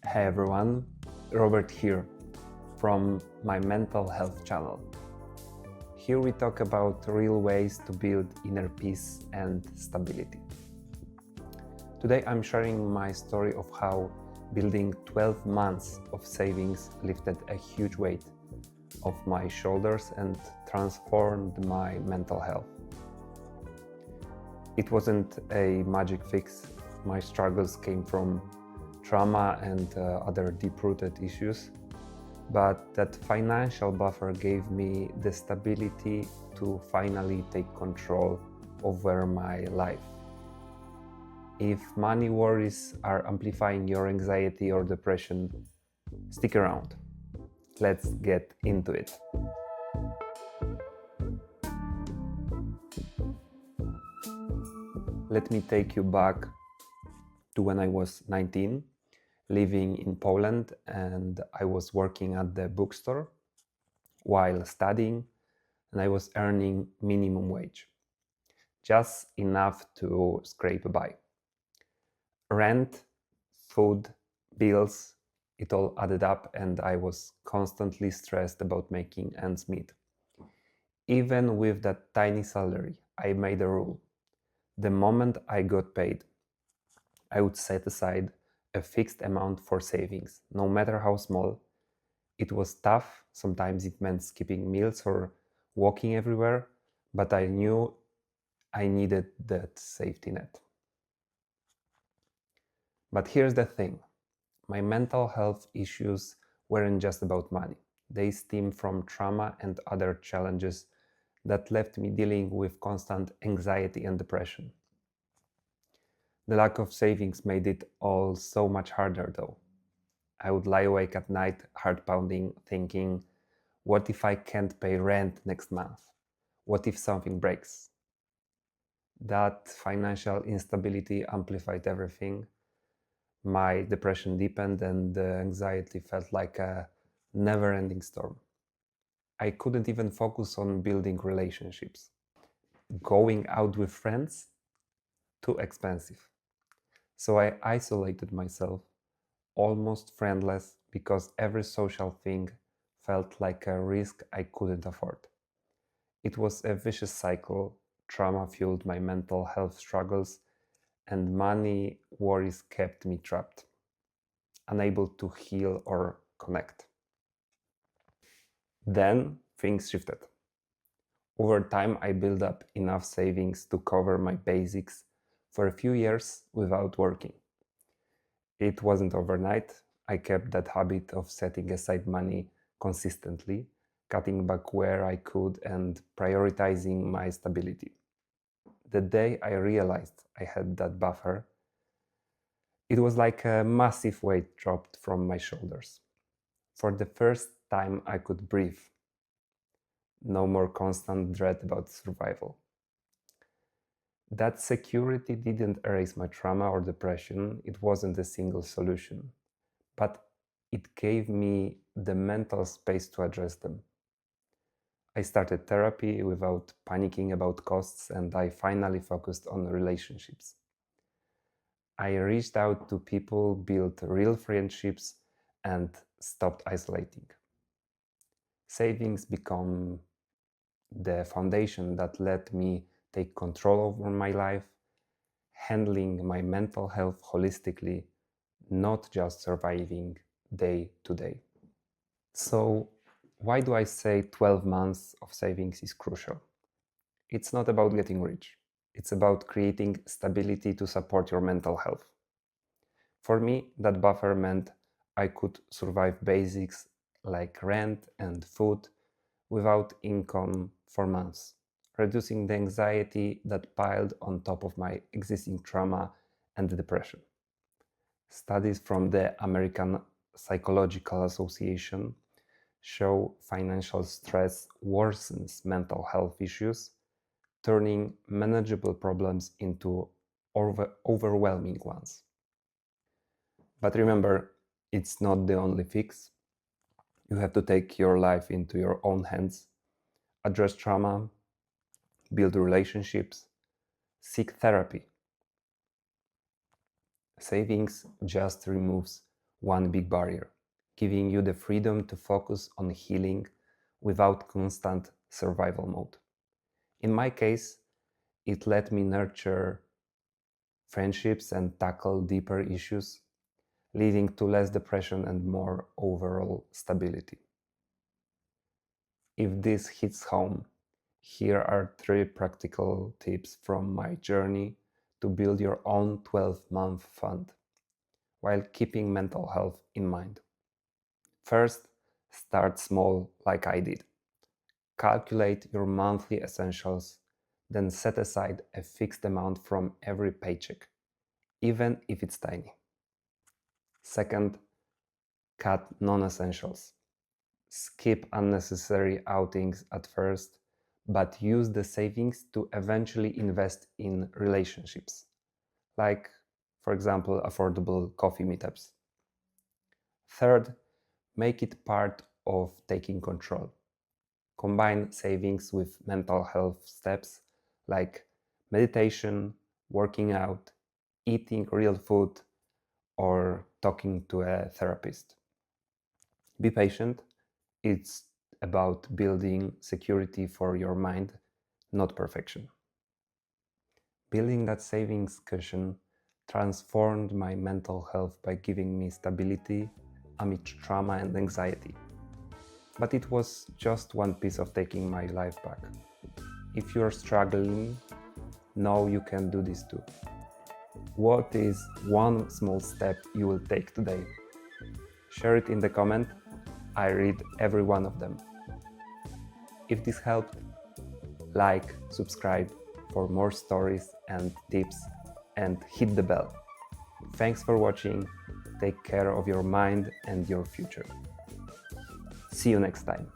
Hey everyone, Robert here from my mental health channel. Here we talk about real ways to build inner peace and stability. Today I'm sharing my story of how building 12 months of savings lifted a huge weight off my shoulders and transformed my mental health. It wasn't a magic fix. My struggles came from trauma and other deep-rooted issues, but that financial buffer gave me the stability to finally take control over my life. If money worries are amplifying your anxiety or depression, stick around. Let's get into it. Let me take you back to when I was 19, living in Poland, and I was working at the bookstore while studying, and I was earning minimum wage, just enough to scrape by. Rent, food, bills, it all added up, and I was constantly stressed about making ends meet. Even with that tiny salary, I made a rule. The moment I got paid, I would set aside a fixed amount for savings, no matter how small. It was tough. Sometimes it meant skipping meals or walking everywhere, but I knew I needed that safety net. But here's the thing. My mental health issues weren't just about money. They stem from trauma and other challenges that left me dealing with constant anxiety and depression. The lack of savings made it all so much harder, though. I would lie awake at night, heart pounding, thinking, what if I can't pay rent next month? What if something breaks? That financial instability amplified everything. My depression deepened and the anxiety felt like a never-ending storm. I couldn't even focus on building relationships. Going out with friends, too expensive. So I isolated myself, almost friendless, because every social thing felt like a risk I couldn't afford. It was a vicious cycle. Trauma fueled my mental health struggles, and money worries kept me trapped, unable to heal or connect. Then things shifted. Over time, I built up enough savings to cover my basics for a few years without working. It wasn't overnight. I kept that habit of setting aside money consistently, cutting back where I could, and prioritizing my stability. The day I realized I had that buffer, it was like a massive weight dropped from my shoulders. For the first time, I could breathe. No more constant dread about survival. That security didn't erase my trauma or depression. It wasn't a single solution, but it gave me the mental space to address them. I started therapy without panicking about costs, and I finally focused on relationships. I reached out to people, built real friendships, and stopped isolating. Savings become the foundation that let me take control over my life, handling my mental health holistically, not just surviving day to day. So, why do I say 12 months of savings is crucial? It's not about getting rich. It's about creating stability to support your mental health. For me, that buffer meant I could survive basics like rent and food without income for months, reducing the anxiety that piled on top of my existing trauma and depression. Studies from the American Psychological Association show financial stress worsens mental health issues, turning manageable problems into overwhelming ones. But remember, it's not the only fix. You have to take your life into your own hands, address trauma, build relationships, seek therapy. Savings just removes one big barrier, giving you the freedom to focus on healing without constant survival mode. In my case, it let me nurture friendships and tackle deeper issues, leading to less depression and more overall stability. If this hits home, here are 3 practical tips from my journey to build your own 12-month fund while keeping mental health in mind. First, start small like I did. Calculate your monthly essentials, then set aside a fixed amount from every paycheck, even if it's tiny. Second, cut non-essentials. Skip unnecessary outings at first, but use the savings to eventually invest in relationships, like, for example, affordable coffee meetups. Third, make it part of taking control. Combine savings with mental health steps like meditation, working out, eating real food, or talking to a therapist. Be patient. It's about building security for your mind, not perfection. Building that savings cushion transformed my mental health by giving me stability amid trauma and anxiety. But it was just one piece of taking my life back. If you're struggling, know you can do this too. What is one small step you will take today? Share it in the comment. I read every one of them. If this helped, like, subscribe for more stories and tips, and hit the bell. Thanks for watching. Take care of your mind and your future. See you next time.